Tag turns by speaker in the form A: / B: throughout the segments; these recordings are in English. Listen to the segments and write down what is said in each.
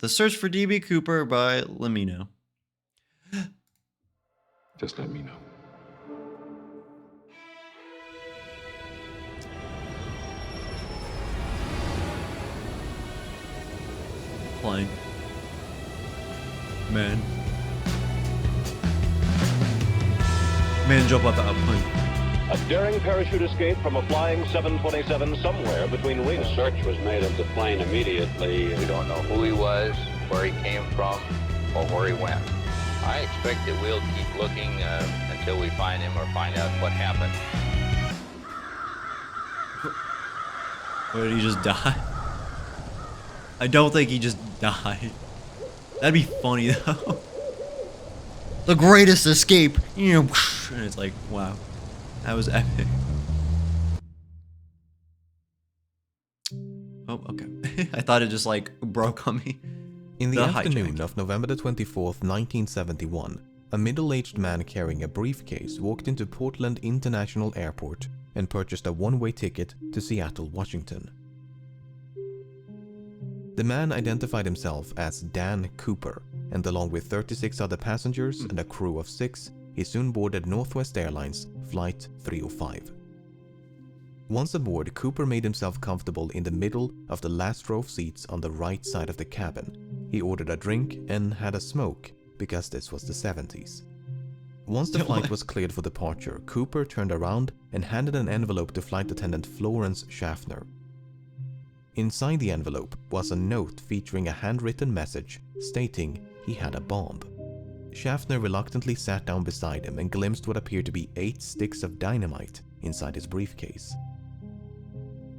A: The Search for DB Cooper by Lamino.
B: Just let me know.
A: Plane. Man, jump off that plane.
C: A daring parachute escape from a flying 727 somewhere between wings.
D: A search was made of the plane immediately.
E: We don't know who he was, where he came from, or where he went. I expect that we'll keep looking until we find him or find out what happened.
A: Or did he just die? I don't think he just died. That'd be funny though. The greatest escape, you know, and it's like, wow, that was epic. Oh, okay. I thought it just like broke on me.
F: In the afternoon of November the 24th, 1971, a middle-aged man carrying a briefcase walked into Portland International Airport and purchased a one-way ticket to Seattle, Washington. The man identified himself as Dan Cooper, and along with 36 other passengers and a crew of 6, he soon boarded Northwest Airlines Flight 305. Once aboard, Cooper made himself comfortable in the middle of the last row of seats on the right side of the cabin. He ordered a drink and had a smoke, because this was the 70s. Once the flight was cleared for departure, Cooper turned around and handed an envelope to flight attendant Florence Schaffner. Inside the envelope was a note featuring a handwritten message stating he had a bomb. Schaffner reluctantly sat down beside him and glimpsed what appeared to be 8 sticks of dynamite inside his briefcase.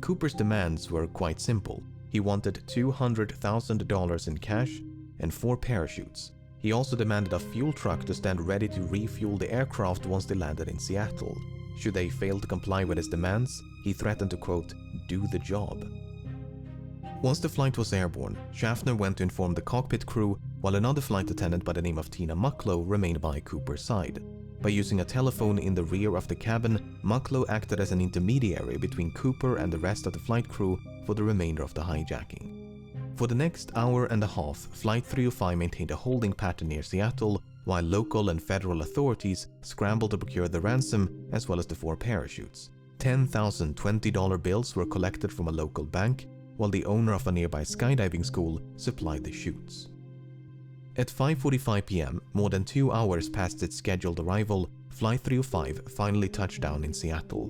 F: Cooper's demands were quite simple. He wanted $200,000 in cash and 4 parachutes. He also demanded a fuel truck to stand ready to refuel the aircraft once they landed in Seattle. Should they fail to comply with his demands, he threatened to, quote, do the job. Once the flight was airborne, Schaffner went to inform the cockpit crew, while another flight attendant by the name of Tina Mucklow remained by Cooper's side. By using a telephone in the rear of the cabin, Mucklow acted as an intermediary between Cooper and the rest of the flight crew for the remainder of the hijacking. For the next hour and a half, Flight 305 maintained a holding pattern near Seattle, while local and federal authorities scrambled to procure the ransom as well as the 4 parachutes. 10,000 $20 bills were collected from a local bank, while the owner of a nearby skydiving school supplied the chutes. At 5:45 p.m., more than 2 hours past its scheduled arrival, Flight 305 finally touched down in Seattle.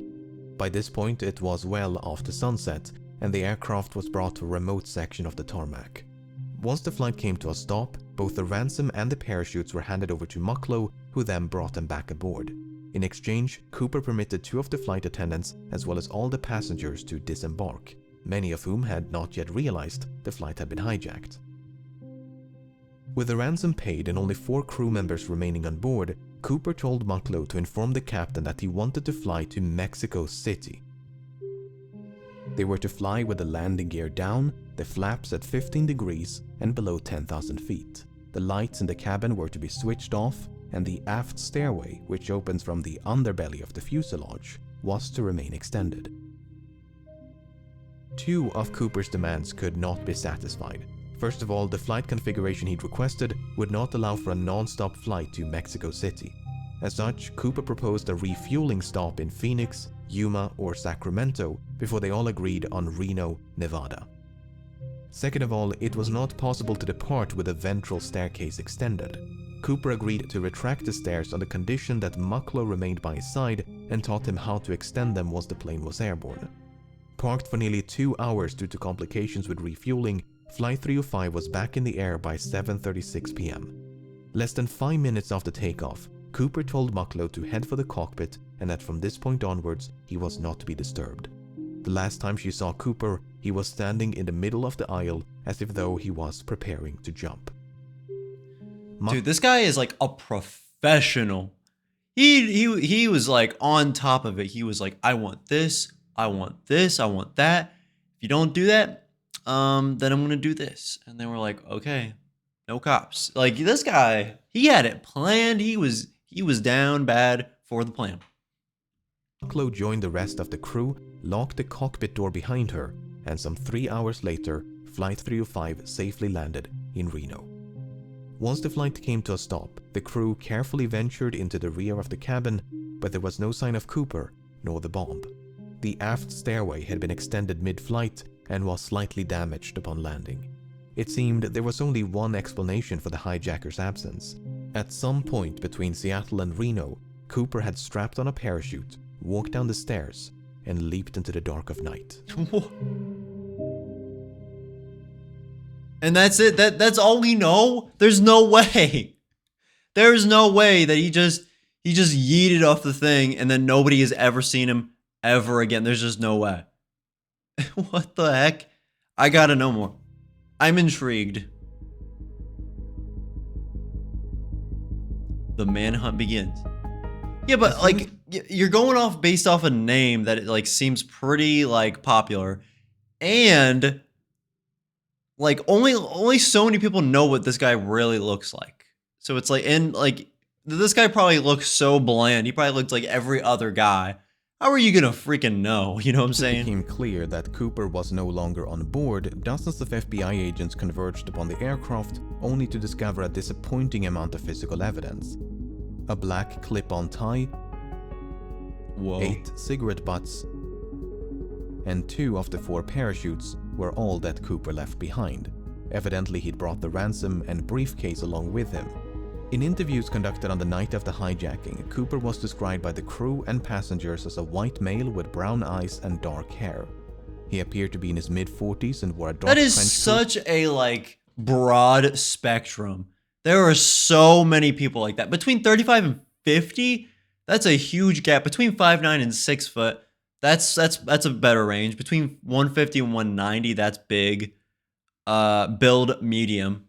F: By this point, it was well after sunset, and the aircraft was brought to a remote section of the tarmac. Once the flight came to a stop, both the ransom and the parachutes were handed over to Mucklow, who then brought them back aboard. In exchange, Cooper permitted 2 of the flight attendants as well as all the passengers to disembark, many of whom had not yet realized the flight had been hijacked. With the ransom paid and only 4 crew members remaining on board, Cooper told Mucklow to inform the captain that he wanted to fly to Mexico City. They were to fly with the landing gear down, the flaps at 15 degrees and below 10,000 feet. The lights in the cabin were to be switched off, and the aft stairway, which opens from the underbelly of the fuselage, was to remain extended. 2 of Cooper's demands could not be satisfied. First of all, the flight configuration he'd requested would not allow for a non-stop flight to Mexico City. As such, Cooper proposed a refueling stop in Phoenix, Yuma, or Sacramento before they all agreed on Reno, Nevada. Second of all, it was not possible to depart with the ventral staircase extended. Cooper agreed to retract the stairs on the condition that Mucklow remained by his side and taught him how to extend them once the plane was airborne. Parked for nearly 2 hours due to complications with refueling, Flight 305 was back in the air by 7:36 p.m. Less than 5 minutes after takeoff, Cooper told Mucklow to head for the cockpit and that from this point onwards, he was not to be disturbed. The last time she saw Cooper, he was standing in the middle of the aisle as if though he was preparing to jump.
A: Dude, this guy is like a professional. He was like on top of it. He was like, I want this, I want this, I want that. If you don't do that, then I'm gonna do this. And they were like, okay, no cops. Like this guy, he had it planned. He was down bad for the plan.
F: Mucklow joined the rest of the crew, locked the cockpit door behind her, and some 3 hours later, Flight 305 safely landed in Reno. Once the flight came to a stop, the crew carefully ventured into the rear of the cabin, but there was no sign of Cooper nor the bomb. The aft stairway had been extended mid-flight and was slightly damaged upon landing. It seemed there was only one explanation for the hijacker's absence. At some point between Seattle and Reno, Cooper had strapped on a parachute, walked down the stairs, and leaped into the dark of night.
A: And that's it. That's all we know. There's no way. There's no way that he just yeeted off the thing and then nobody has ever seen him ever again. There's just no way. What the heck? I gotta know more. I'm intrigued. The manhunt begins. Yeah, but like you're going off based off a name that it like seems pretty like popular, and like only so many people know what this guy really looks like. So it's like, and like this guy probably looks so bland. He probably looked like every other guy. How are you gonna freaking know? You know what I'm saying?
F: It became clear that Cooper was no longer on board. Dozens of FBI agents converged upon the aircraft, only to discover a disappointing amount of physical evidence. A black clip-on tie,
A: Whoa.
F: 8 cigarette butts, and 2 of the 4 parachutes were all that Cooper left behind. Evidently, he'd brought the ransom and briefcase along with him. In interviews conducted on the night of the hijacking, Cooper was described by the crew and passengers as a white male with brown eyes and dark hair. He appeared to be in his mid-40s and wore a dark
A: That is
F: trench
A: such a like broad spectrum. There are so many people like that. Between 35 and 50, that's a huge gap. Between 5'9" and 6 foot, that's a better range. Between 150 and 190, that's big. Build medium,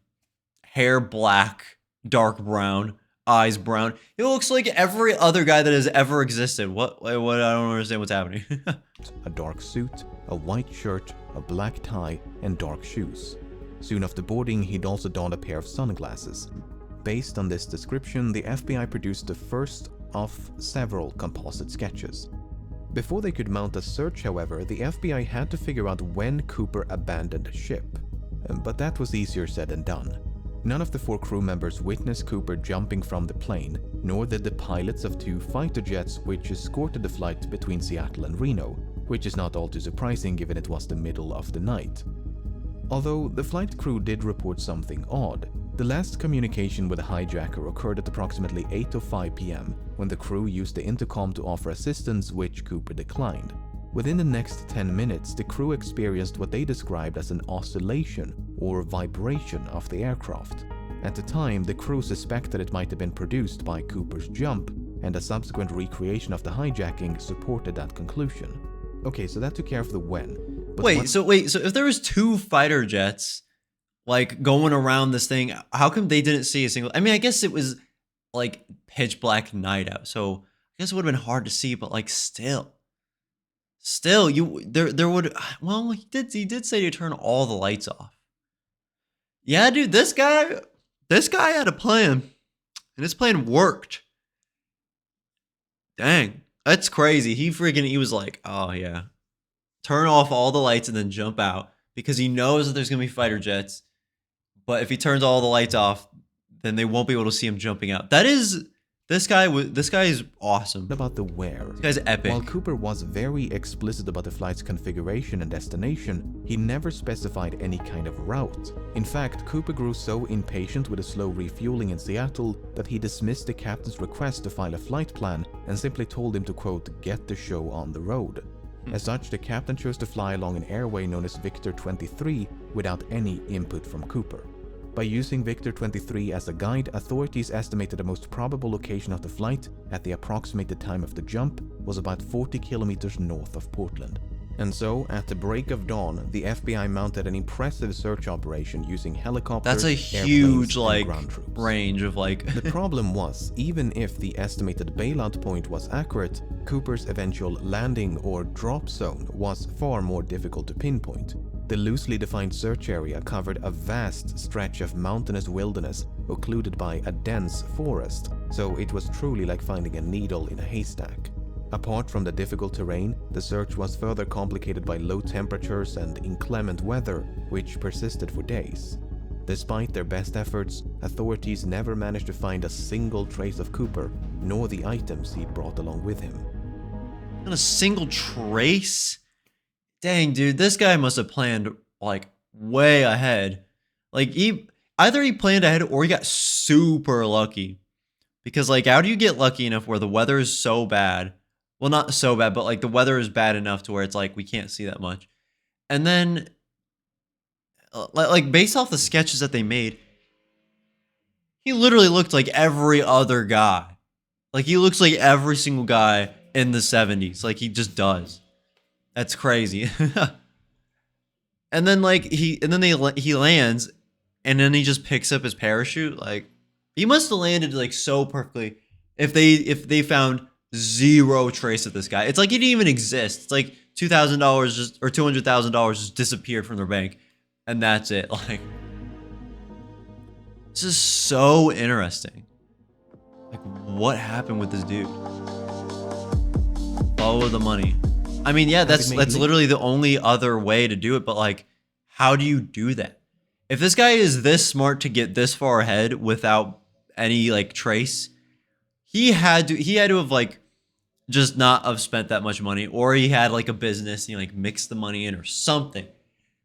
A: hair black, dark brown, eyes brown. It looks like every other guy that has ever existed. What? I don't understand what's happening.
F: a dark suit, a white shirt, a black tie, and dark shoes. Soon after boarding, he'd also donned a pair of sunglasses. Based on this description, the FBI produced the first of several composite sketches. Before they could mount a search, however, the FBI had to figure out when Cooper abandoned ship. But that was easier said than done. None of the 4 crew members witnessed Cooper jumping from the plane, nor did the pilots of 2 fighter jets which escorted the flight between Seattle and Reno, which is not all too surprising given it was the middle of the night. Although the flight crew did report something odd, the last communication with the hijacker occurred at approximately 8:05 p.m. when the crew used the intercom to offer assistance, which Cooper declined. Within the next 10 minutes, the crew experienced what they described as an oscillation or vibration of the aircraft. At the time, the crew suspected it might have been produced by Cooper's jump, and a subsequent recreation of the hijacking supported that conclusion. Okay, so that took care of the when. But
A: so if there was 2 fighter jets like going around this thing, how come they didn't see a single? I mean, I guess it was like pitch black night out, so I guess it would have been hard to see, but like still there would, well, he did say to turn all the lights off. Yeah, dude, this guy had a plan, and his plan worked. Dang, that's crazy. He was like, oh yeah, turn off all the lights and then jump out, because he knows that there's gonna be fighter jets. But if he turns all the lights off, then they won't be able to see him jumping out. This guy is awesome.
F: About the where.
A: This guy's epic.
F: While Cooper was very explicit about the flight's configuration and destination, he never specified any kind of route. In fact, Cooper grew so impatient with the slow refueling in Seattle that he dismissed the captain's request to file a flight plan and simply told him to, quote, get the show on the road. As such, the captain chose to fly along an airway known as Victor 23 without any input from Cooper. By using Victor 23 as a guide, authorities estimated the most probable location of the flight at the approximated time of the jump was about 40 kilometers north of Portland. And so, at the break of dawn, the FBI mounted an impressive search operation using helicopters,
A: that's a huge like range of like.
F: The problem was, even if the estimated bailout point was accurate, Cooper's eventual landing or drop zone was far more difficult to pinpoint. The loosely defined search area covered a vast stretch of mountainous wilderness occluded by a dense forest, so it was truly like finding a needle in a haystack. Apart from the difficult terrain, the search was further complicated by low temperatures and inclement weather, which persisted for days. Despite their best efforts, authorities never managed to find a single trace of Cooper, nor the items he'd brought along with him.
A: Not a single trace? Dang, dude, this guy must have planned like way ahead. Like either he planned ahead or he got super lucky. Because like, how do you get lucky enough where the weather is so bad? Well, not so bad, but like the weather is bad enough to where it's like we can't see that much. And then like based off the sketches that they made, he literally looked like every other guy. Like he looks like every single guy in the 70s. Like he just does. That's crazy. And then like he lands and then he just picks up his parachute. Like he must have landed like so perfectly if they found zero trace of this guy. It's like he didn't even exist. It's like $2,000 just or $200,000 just disappeared from their bank. And that's it. Like, this is so interesting. Like, what happened with this dude? Follow the money. I mean, yeah, that's literally the only other way to do it. But like, how do you do that? If this guy is this smart to get this far ahead without any like trace, he had to have like just not have spent that much money, or he had like a business and he like mixed the money in or something.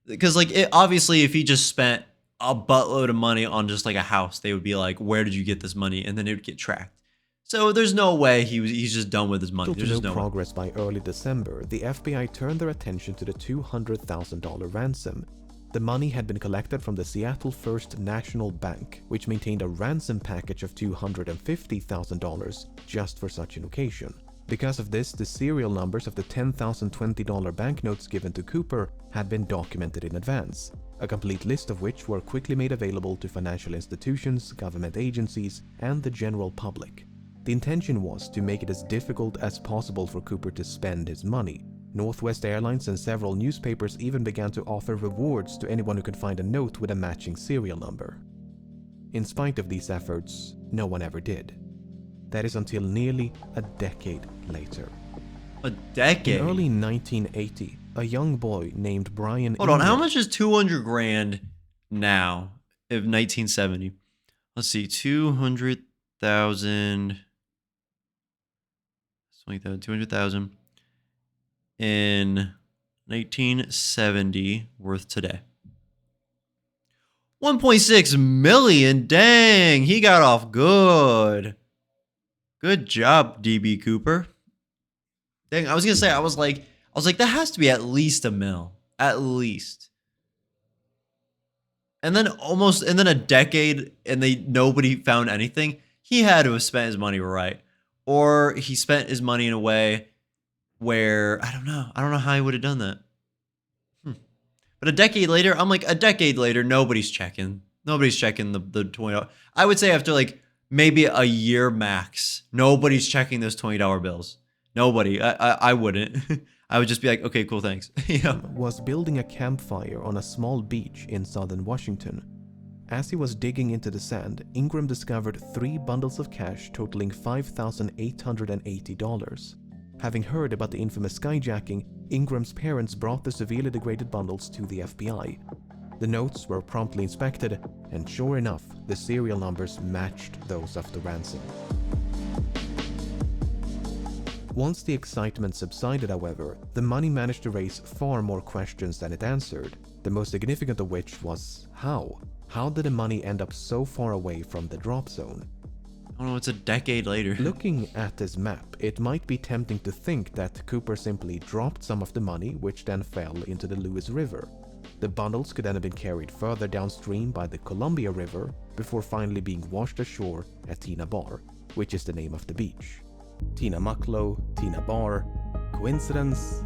A: Because like obviously if he just spent a buttload of money on just like a house, they would be like, where did you get this money? And then it would get tracked. So there's no way he's just done with his money. There's just no
F: progress by early December, the FBI turned their attention to the $200,000 ransom. The money had been collected from the Seattle First National Bank, which maintained a ransom package of $250,000 just for such an occasion. Because of this, the serial numbers of the $10,020 banknotes given to Cooper had been documented in advance, a complete list of which were quickly made available to financial institutions, government agencies, and the general public. The intention was to make it as difficult as possible for Cooper to spend his money. Northwest Airlines and several newspapers even began to offer rewards to anyone who could find a note with a matching serial number. In spite of these efforts, no one ever did. That is until nearly a decade later.
A: A decade?
F: In early 1980, a young boy named Brian
A: Hold on, how much is 200 grand now of 1970? Let's see, 200,000 in 1970 worth today. 1.6 million. Dang, he got off good. Good job, DB Cooper. Dang, I was gonna say, I was like, that has to be at least $1 million. At least. And then a decade and nobody found anything. He had to have spent his money right. Or he spent his money in a way where, I don't know how he would have done that. But a decade later, nobody's checking. Nobody's checking the $20. I would say after like maybe a year max, nobody's checking those $20 bills. Nobody. I wouldn't. I would just be like, okay, cool, thanks.
F: Was building a campfire on a small beach in southern Washington. As he was digging into the sand, Ingram discovered 3 bundles of cash totaling $5,880. Having heard about the infamous skyjacking, Ingram's parents brought the severely degraded bundles to the FBI. The notes were promptly inspected, and sure enough, the serial numbers matched those of the ransom. Once the excitement subsided, however, the money managed to raise far more questions than it answered, the most significant of which was how? How did the money end up so far away from the drop zone?
A: I don't know, it's a decade later.
F: Looking at this map, it might be tempting to think that Cooper simply dropped some of the money, which then fell into the Lewis River. The bundles could then have been carried further downstream by the Columbia River before finally being washed ashore at Tina Bar, which is the name of the beach. Tina Mucklow, Tina Bar. Coincidence?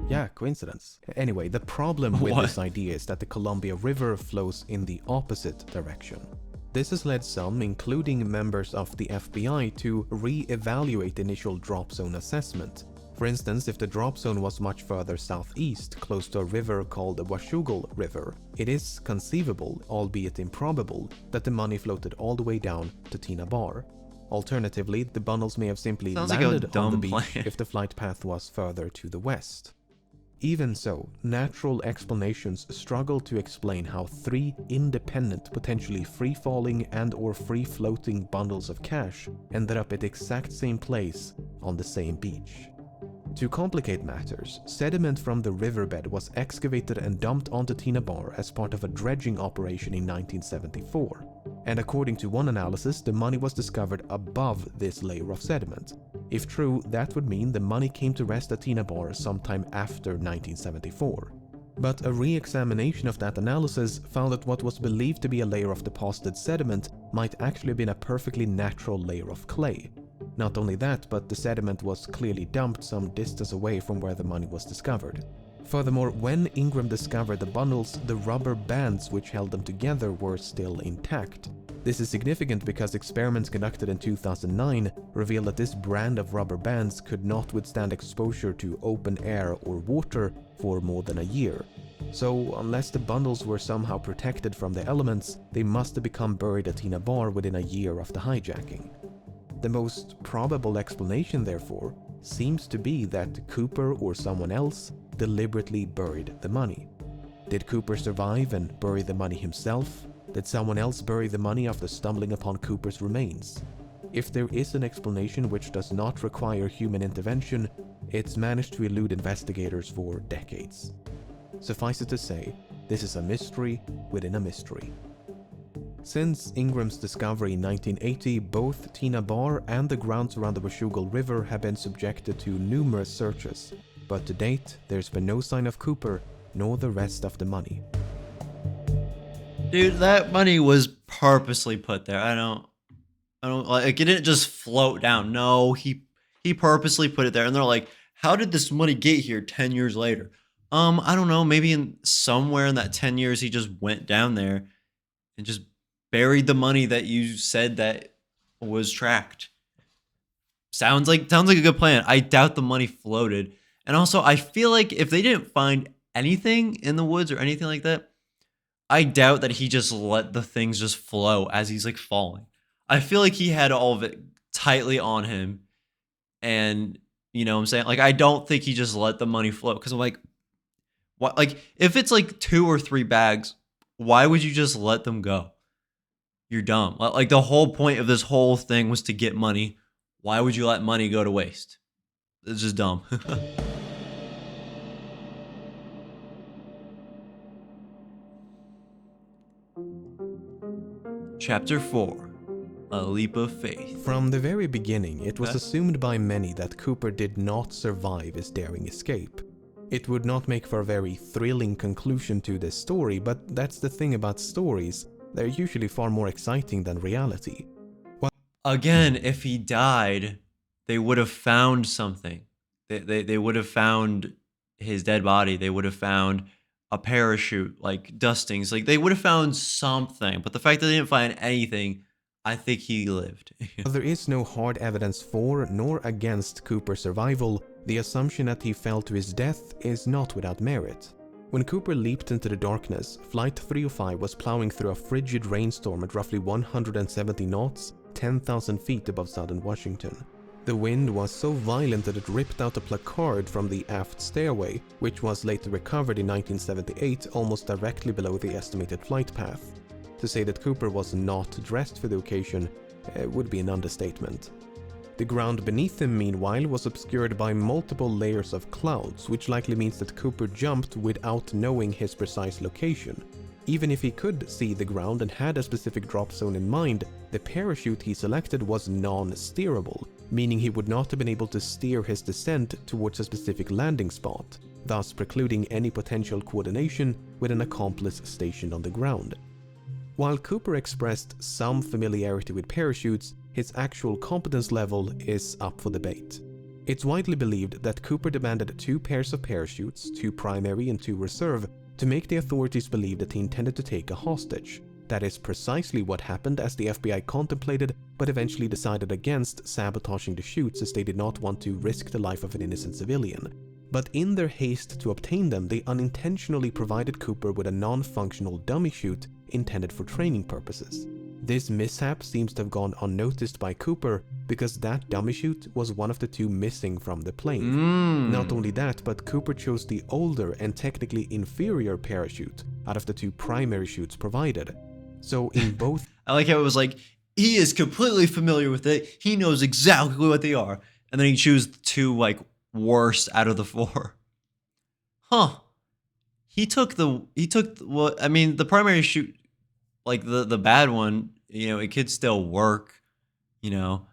F: Yeah, coincidence. Anyway, the problem with this idea is that the Columbia River flows in the opposite direction. This has led some, including members of the FBI, to re-evaluate the initial drop zone assessment. For instance, if the drop zone was much further southeast, close to a river called the Washougal River, it is conceivable, albeit improbable, that the money floated all the way down to Tina Bar. Alternatively, the bundles may have simply
A: Sounds like a
F: landed on the
A: dumb
F: beach
A: plan.
F: if the flight path was further to the west. Even so, natural explanations struggle to explain how 3 independent, potentially free-falling and/or free-floating bundles of cash ended up at the exact same place on the same beach. To complicate matters, sediment from the riverbed was excavated and dumped onto Tina Bar as part of a dredging operation in 1974, and according to one analysis, the money was discovered above this layer of sediment. If true, that would mean the money came to rest at Tina Bar sometime after 1974. But a re-examination of that analysis found that what was believed to be a layer of deposited sediment might actually have been a perfectly natural layer of clay. Not only that, but the sediment was clearly dumped some distance away from where the money was discovered. Furthermore, when Ingram discovered the bundles, the rubber bands which held them together were still intact. This is significant because experiments conducted in 2009 revealed that this brand of rubber bands could not withstand exposure to open air or water for more than a year. So, unless the bundles were somehow protected from the elements, they must have become buried at Tina Bar within a year of the hijacking. The most probable explanation, therefore, seems to be that Cooper or someone else deliberately buried the money. Did Cooper survive and bury the money himself? Did someone else bury the money after stumbling upon Cooper's remains? If there is an explanation which does not require human intervention, it's managed to elude investigators for decades. Suffice it to say, this is a mystery within a mystery. Since Ingram's discovery in 1980, both Tina Bar and the grounds around the Washougal River have been subjected to numerous searches, but to date, there's been no sign of Cooper nor the rest of the money.
A: Dude, that money was purposely put there. I don't like, it didn't just float down. No, he purposely put it there. And they're like, how did this money get here 10 years later? I don't know. Maybe in somewhere in that 10 years, he just went down there and just buried the money that you said that was tracked. Sounds like a good plan. I doubt the money floated. And also, I feel like if they didn't find anything in the woods or anything like that, I doubt that he just let the things just flow as he's like falling. I feel like he had all of it tightly on him. And you know what I'm saying? Like, I don't think he just let the money float. Because I'm like, what? Like, if it's like 2 or 3 bags, why would you just let them go? You're dumb. Like, the whole point of this whole thing was to get money. Why would you let money go to waste? It's just dumb. Chapter 4. A Leap of Faith.
F: From the very beginning, it was assumed by many that Cooper did not survive his daring escape. It would not make for a very thrilling conclusion to this story, but that's the thing about stories. They're usually far more exciting than reality.
A: Again, if he died, they would have found something. They would have found his dead body. They would have found a parachute, like dustings. Like, they would have found something. But the fact that they didn't find anything, I think he lived.
F: There is no hard evidence for nor against Cooper's survival. The assumption that he fell to his death is not without merit. When Cooper leaped into the darkness, Flight 305 was plowing through a frigid rainstorm at roughly 170 knots, 10,000 feet above southern Washington. The wind was so violent that it ripped out a placard from the aft stairway, which was later recovered in 1978 almost directly below the estimated flight path. To say that Cooper was not dressed for the occasion would be an understatement. The ground beneath him, meanwhile, was obscured by multiple layers of clouds, which likely means that Cooper jumped without knowing his precise location. Even if he could see the ground and had a specific drop zone in mind, the parachute he selected was non-steerable, meaning he would not have been able to steer his descent towards a specific landing spot, thus precluding any potential coordination with an accomplice stationed on the ground. While Cooper expressed some familiarity with parachutes, his actual competence level is up for debate. It's widely believed that Cooper demanded 2 pairs of parachutes, 2 primary and 2 reserve, to make the authorities believe that he intended to take a hostage. That is precisely what happened, as the FBI contemplated but eventually decided against sabotaging the chutes, as they did not want to risk the life of an innocent civilian. But in their haste to obtain them, they unintentionally provided Cooper with a non-functional dummy chute intended for training purposes. This mishap seems to have gone unnoticed by Cooper because that dummy chute was one of the 2 missing from the plane. Not only that, but Cooper chose the older and technically inferior parachute out of the 2 primary chutes provided. So in both...
A: I like how it was like, he is completely familiar with it. He knows exactly what they are. And then he chose the 2 like worst out of the 4. Huh. He took what I mean, the primary chute, like the bad one, you know, it could still work, you know.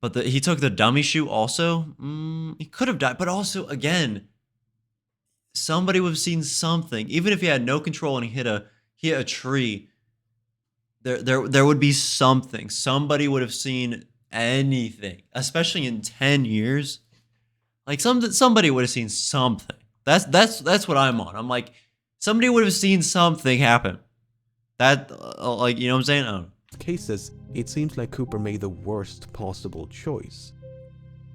A: But he took the dummy chute also. He could have died, but also again, somebody would have seen something. Even if he had no control and he hit a tree, there would be something. Somebody would have seen anything, especially in 10 years. Like somebody would have seen something. That's what I'm on. I'm like, somebody would have seen something happen. That like, you know what I'm saying? I don't know.
F: Cases, it seems like Cooper made the worst possible choice.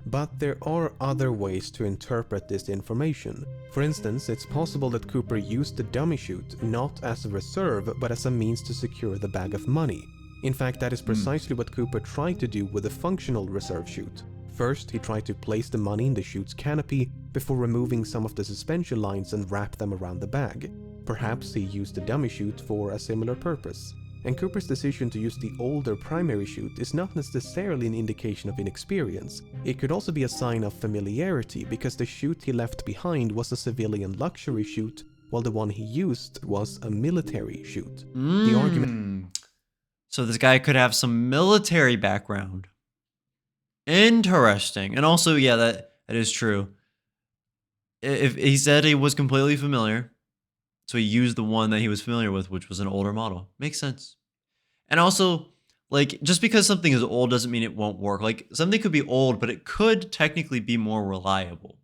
F: But there are other ways to interpret this information. For instance, it's possible that Cooper used the dummy chute not as a reserve, but as a means to secure the bag of money. In fact, that is precisely what Cooper tried to do with the functional reserve chute. First, he tried to place the money in the chute's canopy before removing some of the suspension lines and wrap them around the bag. Perhaps he used the dummy chute for a similar purpose. And Cooper's decision to use the older primary chute is not necessarily an indication of inexperience. It could also be a sign of familiarity, because the chute he left behind was a civilian luxury chute, while the one he used was a military chute. The argument...
A: So this guy could have some military background. Interesting. And also, yeah, that is true. If he said he was completely familiar, so he used the one that he was familiar with, which was an older model. Makes sense. And also, like, just because something is old doesn't mean it won't work. Like, something could be old, but it could technically be more reliable.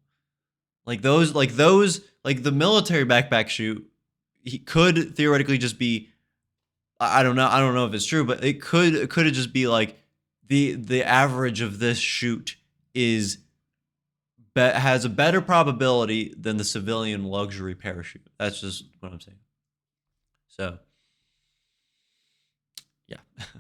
A: Like the military backpack chute, he could theoretically just be, I don't know if it's true, but it could just be like the average of this chute has a better probability than the civilian luxury parachute. That's just what I'm saying. So, yeah.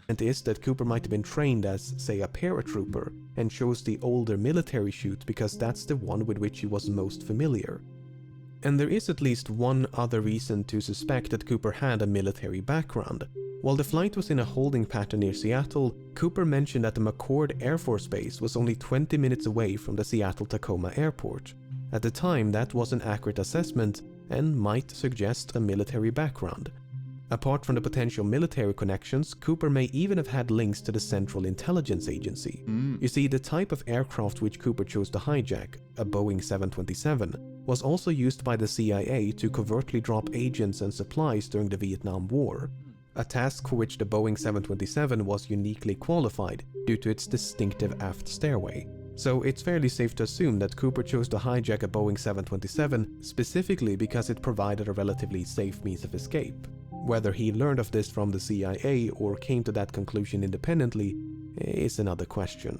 F: It is that Cooper might have been trained as, say, a paratrooper, and chose the older military chute because that's the one with which he was most familiar. And there is at least one other reason to suspect that Cooper had a military background. While the flight was in a holding pattern near Seattle, Cooper mentioned that the McChord Air Force Base was only 20 minutes away from the Seattle-Tacoma airport. At the time, that was an accurate assessment and might suggest a military background. Apart from the potential military connections, Cooper may even have had links to the Central Intelligence Agency. You see, the type of aircraft which Cooper chose to hijack, a Boeing 727, was also used by the CIA to covertly drop agents and supplies during the Vietnam War. A task for which the Boeing 727 was uniquely qualified due to its distinctive aft stairway. So it's fairly safe to assume that Cooper chose to hijack a Boeing 727 specifically because it provided a relatively safe means of escape. Whether he learned of this from the CIA or came to that conclusion independently is another question.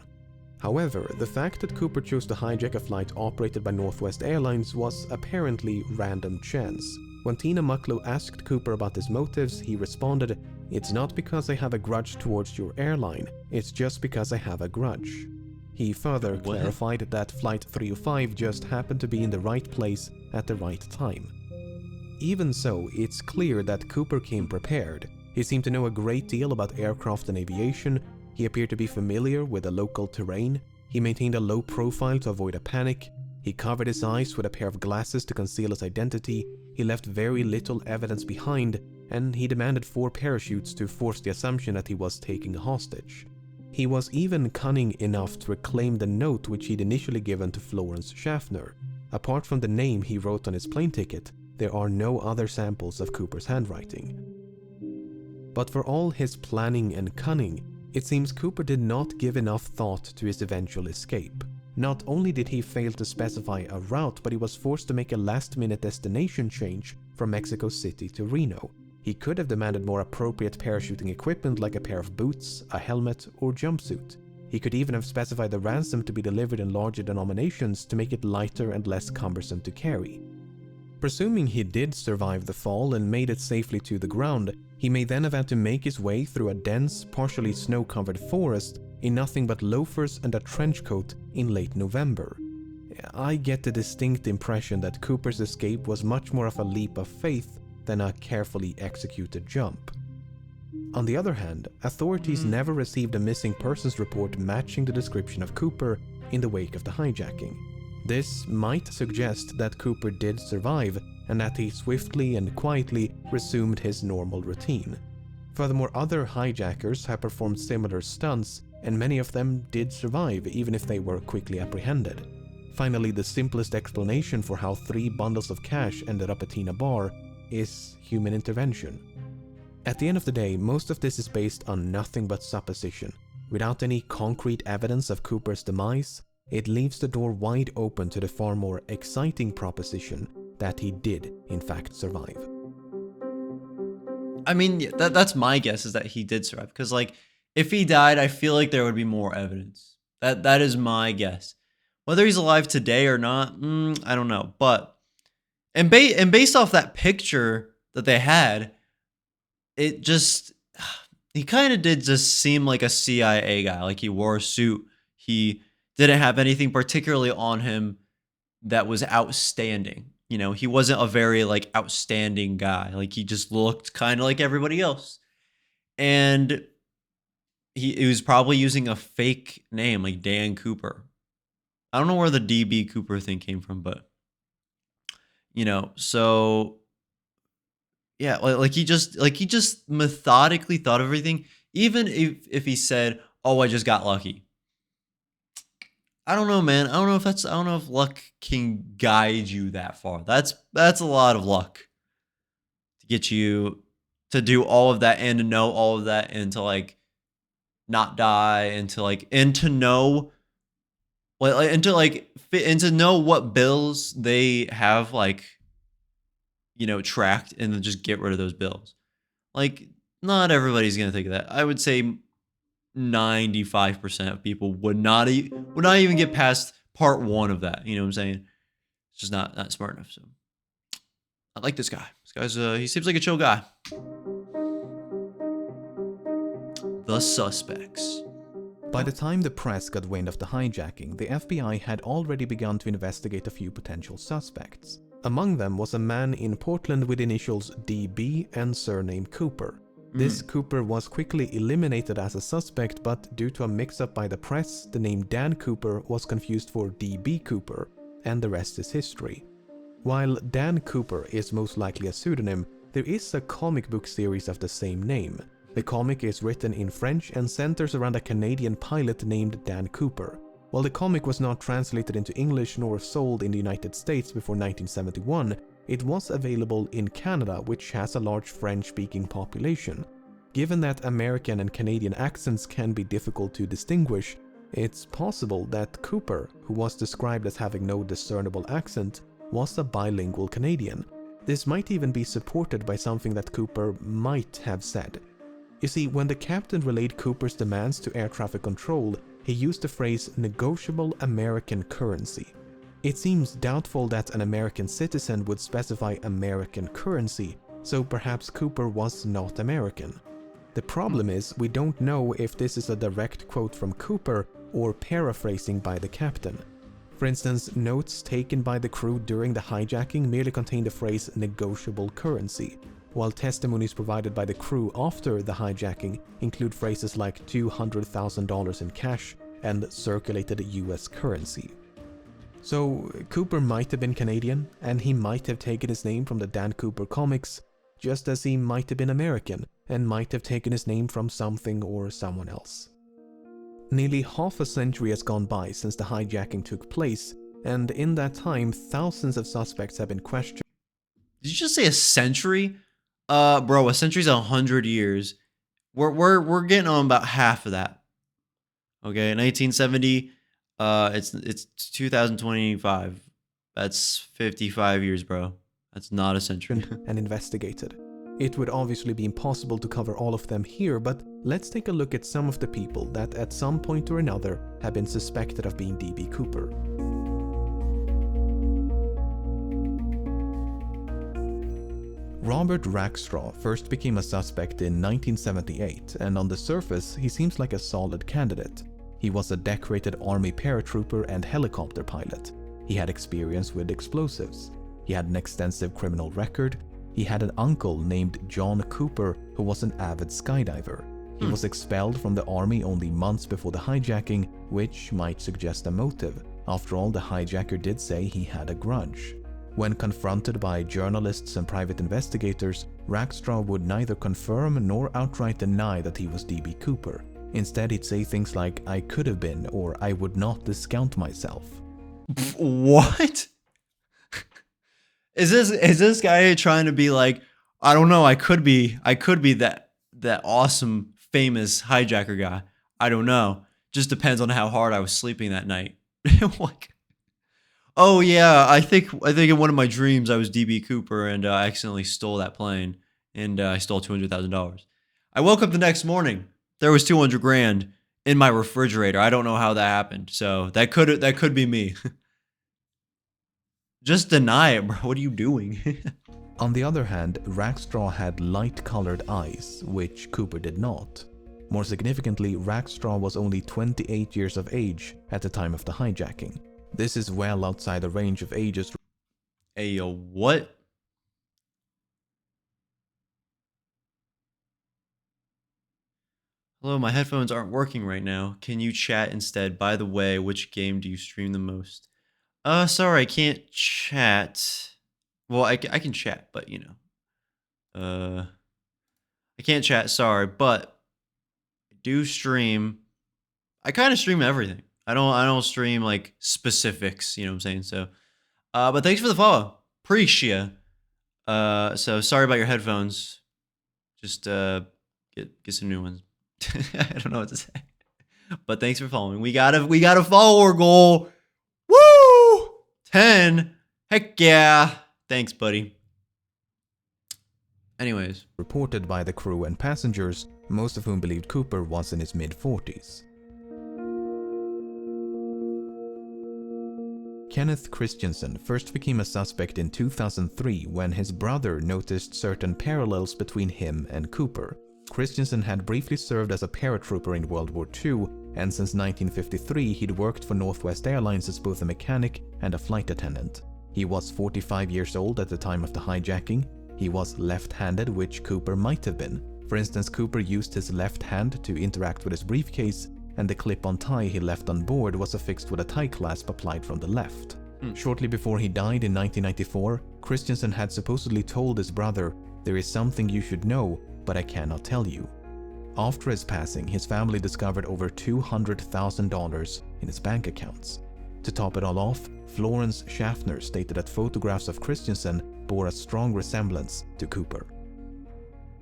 F: However, the fact that Cooper chose to hijack a flight operated by Northwest Airlines was apparently random chance. When Tina Mucklow asked Cooper about his motives, he responded, "It's not because I have a grudge towards your airline, it's just because I have a grudge." He further clarified that Flight 305 just happened to be in the right place at the right time. Even so, it's clear that Cooper came prepared. He seemed to know a great deal about aircraft and aviation, he appeared to be familiar with the local terrain, he maintained a low profile to avoid a panic, he covered his eyes with a pair of glasses to conceal his identity, he left very little evidence behind, and he demanded 4 parachutes to force the assumption that he was taking a hostage. He was even cunning enough to reclaim the note which he'd initially given to Florence Schaffner. Apart from the name he wrote on his plane ticket, there are no other samples of Cooper's handwriting. But for all his planning and cunning, it seems Cooper did not give enough thought to his eventual escape. Not only did he fail to specify a route, but he was forced to make a last-minute destination change from Mexico City to Reno. He could have demanded more appropriate parachuting equipment like a pair of boots, a helmet, or jumpsuit. He could even have specified the ransom to be delivered in larger denominations to make it lighter and less cumbersome to carry. Presuming he did survive the fall and made it safely to the ground, He may then have had to make his way through a dense, partially snow-covered forest in nothing but loafers and a trench coat in late November. I get the distinct impression that Cooper's escape was much more of a leap of faith than a carefully executed jump. On the other hand, authorities never received a missing persons report matching the description of Cooper in the wake of the hijacking. This might suggest that Cooper did survive and that he swiftly and quietly resumed his normal routine. Furthermore, other hijackers have performed similar stunts, and many of them did survive even if they were quickly apprehended. Finally, the simplest explanation for how 3 bundles of cash ended up at Tina Bar is human intervention. At the end of the day, most of this is based on nothing but supposition. Without any concrete evidence of Cooper's demise, it leaves the door wide open to the far more exciting proposition that he did, in fact, survive.
A: I mean, that's my guess, is that he did survive. Because, like, if he died, I feel like there would be more evidence. That is my guess. Whether he's alive today or not, I don't know. But, and based off that picture that they had, it just, he kind of did just seem like a CIA guy. Like, he wore a suit. He didn't have anything particularly on him that was outstanding. You know, he wasn't a very, like, outstanding guy. Like, he just looked kind of like everybody else. And he was probably using a fake name, like Dan Cooper. I don't know where the DB Cooper thing came from, but, you know, so, yeah, like he just methodically thought of everything. Even if he said, oh, I just got lucky. I don't know, man. I don't know if luck can guide you that far. That's a lot of luck to get you to do all of that and to know all of that and to, like, not die and to know what bills they have, like, you know, tracked, and then just get rid of those bills. Like, not everybody's gonna think of that. I would say 95% of people would not even get past part 1 of that. You know what I'm saying? It's just not smart enough. So I like this guy. This guy's he seems like a chill guy. The suspects.
F: By the time the press got wind of the hijacking, the FBI had already begun to investigate a few potential suspects. Among them was a man in Portland with initials DB and surname Cooper. This Cooper was quickly eliminated as a suspect, but due to a mix-up by the press, the name Dan Cooper was confused for DB Cooper, and the rest is history. While Dan Cooper is most likely a pseudonym, there is a comic book series of the same name. The comic is written in French and centers around a Canadian pilot named Dan Cooper. While the comic was not translated into English nor sold in the United States before 1971, it was available in Canada, which has a large French-speaking population. Given that American and Canadian accents can be difficult to distinguish, it's possible that Cooper, who was described as having no discernible accent, was a bilingual Canadian. This might even be supported by something that Cooper might have said. You see, when the captain relayed Cooper's demands to air traffic control, he used the phrase negotiable American currency. It seems doubtful that an American citizen would specify American currency, so perhaps Cooper was not American. The problem is, we don't know if this is a direct quote from Cooper or paraphrasing by the captain. For instance, notes taken by the crew during the hijacking merely contain the phrase negotiable currency, while testimonies provided by the crew after the hijacking include phrases like $200,000 in cash and circulated US currency. So Cooper might have been Canadian, and he might have taken his name from the Dan Cooper comics, just as he might have been American and might have taken his name from something or someone else. Nearly half a century has gone by since the hijacking took place, and in that time, thousands of suspects have been questioned.
A: Did you just say a century? Bro, a century's 100 years. We're getting on about half of that. Okay, 1970. It's 2025. That's 55 years, bro. That's not a century.
F: And investigated. It would obviously be impossible to cover all of them here, but let's take a look at some of the people that at some point or another have been suspected of being DB Cooper. Robert Rackstraw first became a suspect in 1978, and on the surface, he seems like a solid candidate. He was a decorated Army paratrooper and helicopter pilot. He had experience with explosives. He had an extensive criminal record. He had an uncle named John Cooper who was an avid skydiver. He was expelled from the army only months before the hijacking, which might suggest a motive. After all, the hijacker did say he had a grudge. When confronted by journalists and private investigators, Rackstraw would neither confirm nor outright deny that he was D.B. Cooper. Instead, he'd say things like, "I could have been," or "I would not discount myself."
A: What? Is this guy trying to be like, I don't know, I could be that awesome famous hijacker guy. I don't know. Just depends on how hard I was sleeping that night. Like, oh yeah, I think in one of my dreams I was DB Cooper and I accidentally stole that plane and I stole $200,000. I woke up the next morning. There was 200 grand in my refrigerator. I don't know how that happened. So that could be me. Just deny it, bro. What are you doing?
F: On the other hand, Rackstraw had light-colored eyes, which Cooper did not. More significantly, Rackstraw was only 28 years of age at the time of the hijacking. This is well outside the range of ages.
A: Hey, yo, what? Hello, my headphones aren't working right now. Can you chat instead? By the way, which game do you stream the most? Sorry, I can't chat. Well, I can chat, but you know. I can't chat, sorry, but I do stream. I kind of stream everything. I don't stream like specifics, you know what I'm saying? So, but thanks for the follow. Appreciate. So sorry about your headphones. Just get some new ones. I don't know what to say. But thanks for following. We got a follower goal. Woo! 10. Heck yeah. Thanks, buddy. Anyways.
F: Reported by the crew and passengers, most of whom believed Cooper was in his mid-40s. Kenneth Christensen first became a suspect in 2003 when his brother noticed certain parallels between him and Cooper. Christensen had briefly served as a paratrooper in World War II, and since 1953 he'd worked for Northwest Airlines as both a mechanic and a flight attendant. He was 45 years old at the time of the hijacking. He was left-handed, which Cooper might have been. For instance, Cooper used his left hand to interact with his briefcase, and the clip-on tie he left on board was affixed with a tie clasp applied from the left. Shortly before he died in 1994, Christensen had supposedly told his brother, "There is something you should know, but I cannot tell you." After his passing, his family discovered over $200,000 in his bank accounts. To top it all off, Florence Schaffner stated that photographs of Christensen bore a strong resemblance to Cooper.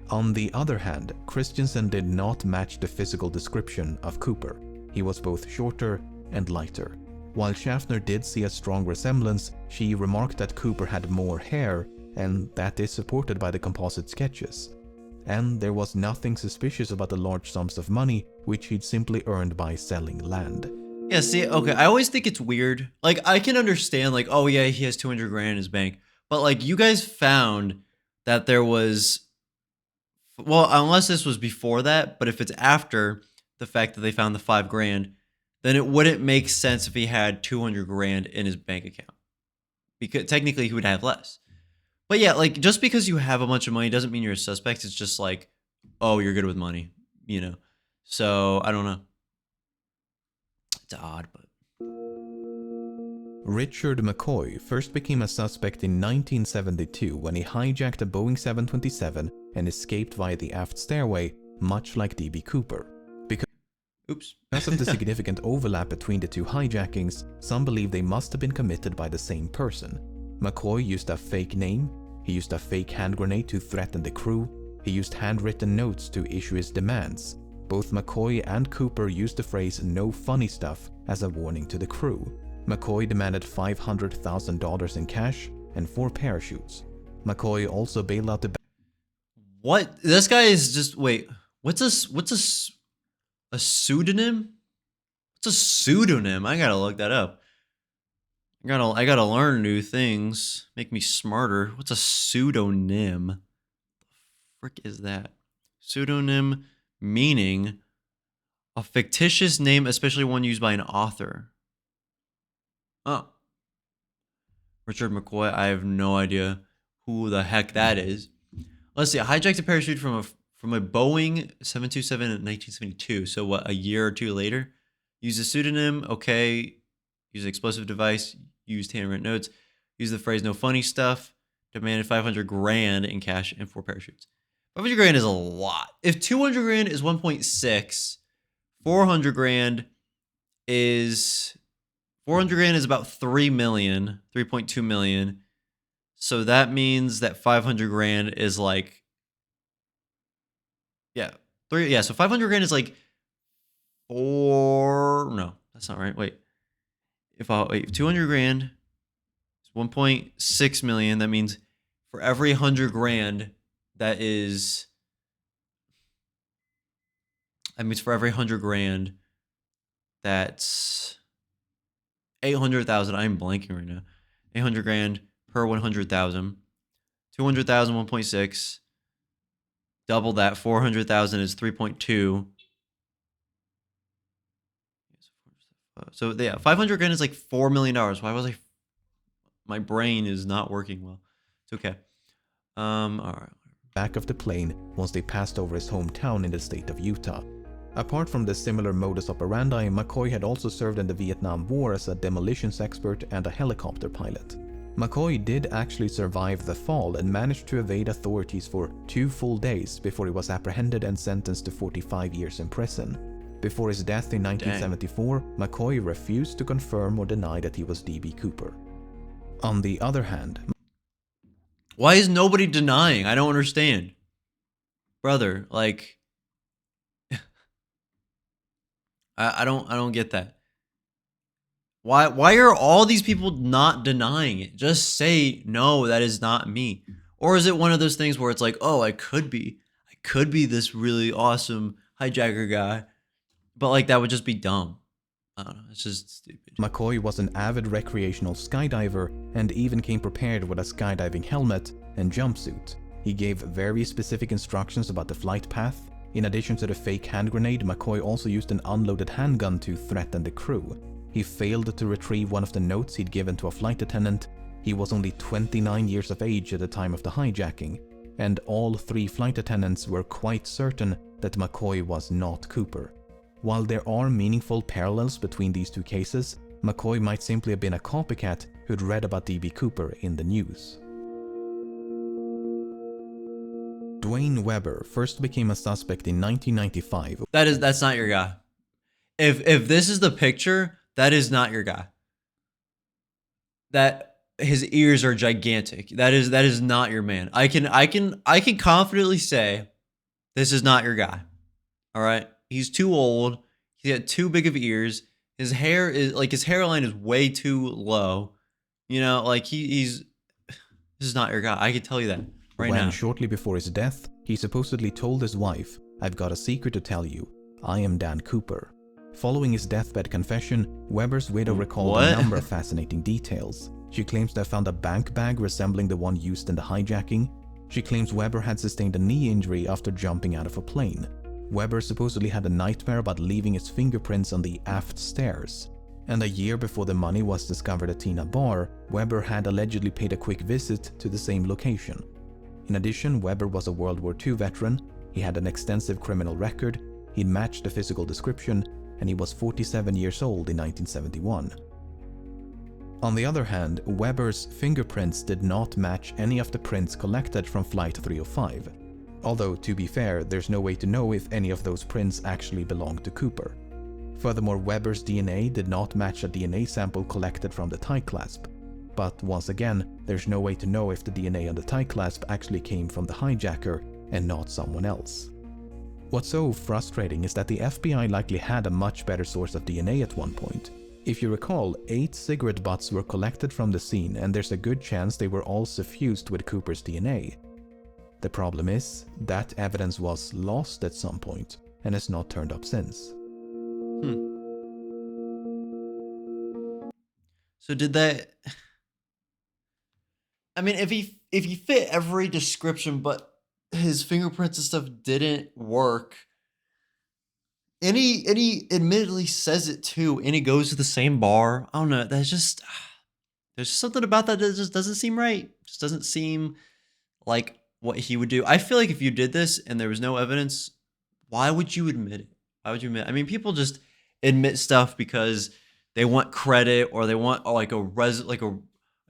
F: On the other hand, Christensen did not match the physical description of Cooper. He was both shorter and lighter. While Schaffner did see a strong resemblance, she remarked that Cooper had more hair, and that is supported by the composite sketches. And there was nothing suspicious about the large sums of money which he'd simply earned by selling land.
A: Yeah, see, okay, I always think it's weird. Like, I can understand, like, oh yeah, he has 200 grand in his bank. But, like, you guys found that there was... Well, unless this was before that, but if it's after the fact that they found the 5 grand, then it wouldn't make sense if he had 200 grand in his bank account. Because technically he would have less. But yeah, like, just because you have a bunch of money doesn't mean you're a suspect. It's just like, oh, you're good with money, you know? So, I don't know. It's odd, but...
F: Richard McCoy first became a suspect in 1972 when he hijacked a Boeing 727 and escaped via the aft stairway, much like D.B. Cooper. Because of the significant overlap between the two hijackings, some believe they must have been committed by the same person. McCoy used a fake name, he used a fake hand grenade to threaten the crew, he used handwritten notes to issue his demands. Both McCoy and Cooper used the phrase "no funny stuff" as a warning to the crew. McCoy demanded $500,000 in cash and 4 parachutes. McCoy also bailed out the...
A: What? This guy is just... Wait, what's a pseudonym? What's a pseudonym? I gotta look that up. I gotta learn new things. Make me smarter. What's a pseudonym? frick is that? Pseudonym meaning a fictitious name, especially one used by an author. Oh. Richard McCoy, I have no idea who the heck that is. Let's see. Hijacked a parachute from a Boeing 727 in 1972. So what, a year or two later? Use a pseudonym, okay. Use an explosive device, used handwritten notes, use the phrase no funny stuff, demanded 500 grand in cash and 4 parachutes. 500 grand is a lot. If 200 grand is 1.6, 400 grand is about 3 million, 3.2 million. So that means that 500 grand is like, so 500 grand is like 4, no, that's not right. Wait, if 200 grand is 1.6 million, that means for every 100 grand, that means for every 100 grand, that's 800,000. I'm blanking right now. 800 grand per 100,000. 200,000, 1.6. Double that. 400,000 is 3.2. So yeah, 500 grand is like $4 million. Why was my brain is not working well. It's okay. All right.
F: Back of the plane once they passed over his hometown in the state of Utah. Apart from the similar modus operandi, McCoy had also served in the Vietnam War as a demolitions expert and a helicopter pilot. McCoy did actually survive the fall and managed to evade authorities for 2 full days before he was apprehended and sentenced to 45 years in prison. Before his death in 1974, McCoy refused to confirm or deny that he was D.B. Cooper. On the other hand,
A: why is nobody denying? I don't understand. Brother, like I don't get that. Why are all these people not denying it? Just say no, that is not me. Or is it one of those things where it's like, oh, I could be this really awesome hijacker guy, but like that would just be dumb. I don't know. It's just stupid.
F: McCoy was an avid recreational skydiver and even came prepared with a skydiving helmet and jumpsuit. He gave very specific instructions about the flight path. In addition to the fake hand grenade, McCoy also used an unloaded handgun to threaten the crew. He failed to retrieve one of the notes he'd given to a flight attendant. He was only 29 years of age at the time of the hijacking, and all 3 flight attendants were quite certain that McCoy was not Cooper. While there are meaningful parallels between these 2 cases, McCoy might simply have been a copycat who'd read about D.B. Cooper in the news. Dwayne Weber first became a suspect in 1995.
A: That's not your guy. If this is the picture, that is not your guy. That his ears are gigantic. That is not your man. I can confidently say this is not your guy. All right? He's too old. He's got too big of ears. His hair is like his hairline is way too low. You know, like this is not your guy. I can tell you that right now.
F: When shortly before his death, he supposedly told his wife, "I've got a secret to tell you. I am Dan Cooper." Following his deathbed confession, Weber's widow recalled a number of fascinating details. She claims to have found a bank bag resembling the one used in the hijacking. She claims Weber had sustained a knee injury after jumping out of a plane. Weber supposedly had a nightmare about leaving his fingerprints on the aft stairs. And a year before the money was discovered at Tina Bar, Weber had allegedly paid a quick visit to the same location. In addition, Weber was a World War II veteran, he had an extensive criminal record, he'd matched the physical description, and he was 47 years old in 1971. On the other hand, Weber's fingerprints did not match any of the prints collected from Flight 305. Although, to be fair, there's no way to know if any of those prints actually belonged to Cooper. Furthermore, Weber's DNA did not match a DNA sample collected from the tie clasp. But once again, there's no way to know if the DNA on the tie clasp actually came from the hijacker and not someone else. What's so frustrating is that the FBI likely had a much better source of DNA at one point. If you recall, 8 cigarette butts were collected from the scene and there's a good chance they were all suffused with Cooper's DNA. The problem is, that evidence was lost at some point and has not turned up since.
A: So did that... I mean, if he fit every description but his fingerprints and stuff didn't work. And he admittedly says it too, and he goes to the same bar. I don't know. That's just there's something about that just doesn't seem right. Just doesn't seem like what he would do. I feel like if you did this and there was no evidence, why would you admit it? Why would you admit? I mean, people just admit stuff because they want credit or they want like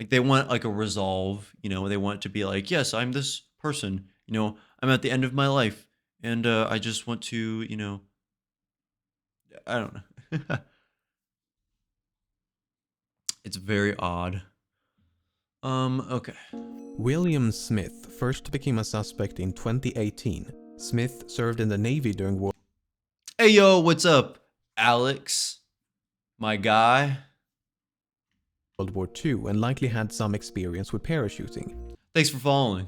A: they want like a resolve. You know, they want to be like, yes, I'm this person. You know, I'm at the end of my life, and I just want to, you know, I don't know. It's very odd. Okay.
F: William Smith first became a suspect in 2018. Smith served in the Navy during World
A: Hey, yo, what's up, Alex? My guy.
F: War II and likely had some experience with parachuting.
A: Thanks for following.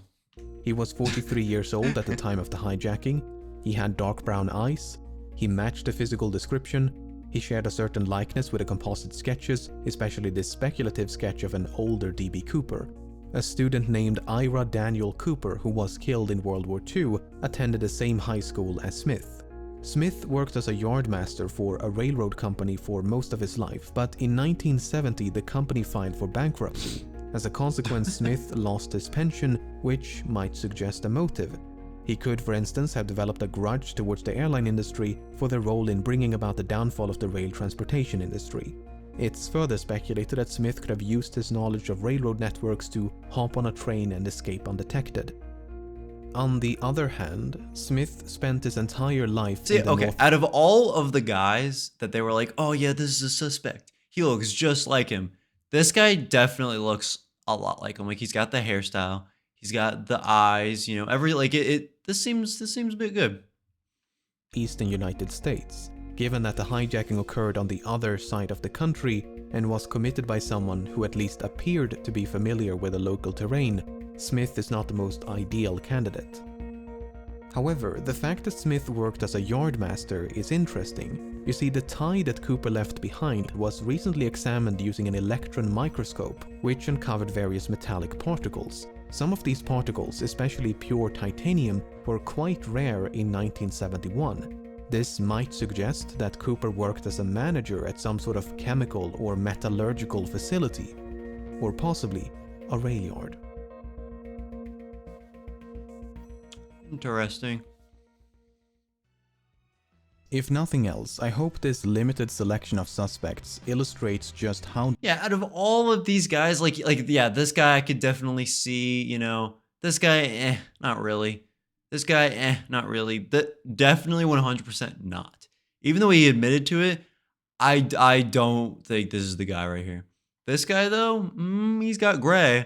F: He was 43 years old at the time of the hijacking. He had dark brown eyes. He matched the physical description. He shared a certain likeness with the composite sketches, especially this speculative sketch of an older D.B. Cooper. A student named Ira Daniel Cooper, who was killed in World War II, attended the same high school as Smith. Smith worked as a yardmaster for a railroad company for most of his life, but in 1970 the company filed for bankruptcy. As a consequence, Smith lost his pension, which might suggest a motive. He could, for instance, have developed a grudge towards the airline industry for their role in bringing about the downfall of the rail transportation industry. It's further speculated that Smith could have used his knowledge of railroad networks to hop on a train and escape undetected. On the other hand, Smith spent his entire life in the
A: okay, out of all of the guys that they were like, oh yeah, this is a suspect, he looks just like him. This guy definitely looks a lot like him. Like, he's got the hairstyle, he's got the eyes, you know, this seems a bit good.
F: Eastern United States, given that the hijacking occurred on the other side of the country and was committed by someone who at least appeared to be familiar with the local terrain. Smith is not the most ideal candidate. However, the fact that Smith worked as a yardmaster is interesting. You see, the tie that Cooper left behind was recently examined using an electron microscope, which uncovered various metallic particles. Some of these particles, especially pure titanium, were quite rare in 1971. This might suggest that Cooper worked as a manager at some sort of chemical or metallurgical facility, or possibly a rail yard.
A: Interesting.
F: If nothing else, I hope this limited selection of suspects illustrates just how
A: Yeah, out of all of these guys, yeah, this guy I could definitely see, you know, this guy, not really. This guy, not really. Definitely 100% not. Even though he admitted to it, I don't think this is the guy right here. This guy though, he's got gray,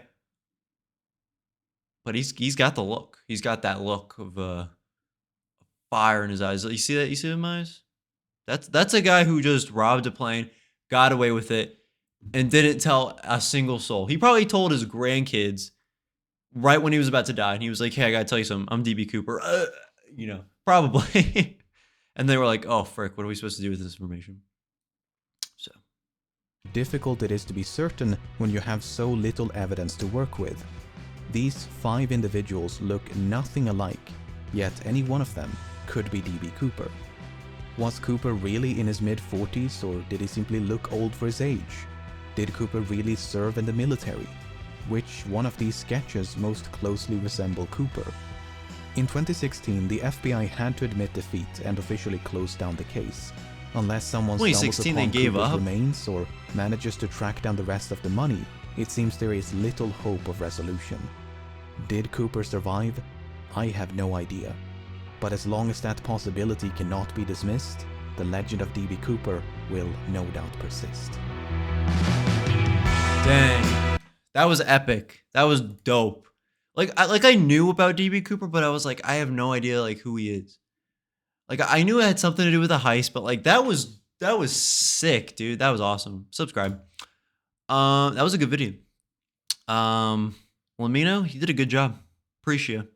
A: but he's got the look. He's got that look of fire in his eyes. You see that? You see them eyes? That's a guy who just robbed a plane, got away with it, and didn't tell a single soul. He probably told his grandkids right when he was about to die, and he was like, "Hey, I gotta tell you something. I'm DB Cooper." You know, probably. And they were like, "Oh, frick, what are we supposed to do with this information?" So
F: difficult it is to be certain when you have so little evidence to work with. These 5 individuals look nothing alike, yet any one of them could be DB Cooper. Was Cooper really in his mid-40s, or did he simply look old for his age? Did Cooper really serve in the military? Which one of these sketches most closely resemble Cooper? In 2016, the FBI had to admit defeat and officially close down the case. Unless someone stumbles upon Cooper's remains or manages to track down the rest of the money, it seems there is little hope of resolution. Did Cooper survive? I have no idea. But as long as that possibility cannot be dismissed, the legend of DB Cooper will no doubt persist.
A: dang, that was epic. That was dope. I knew about DB Cooper, but I was like, I have no idea like who he is. Like, I knew it had something to do with a heist, but like that was sick, dude. That was awesome. Subscribe. That was a good video. Lamino, you did a good job. Appreciate it.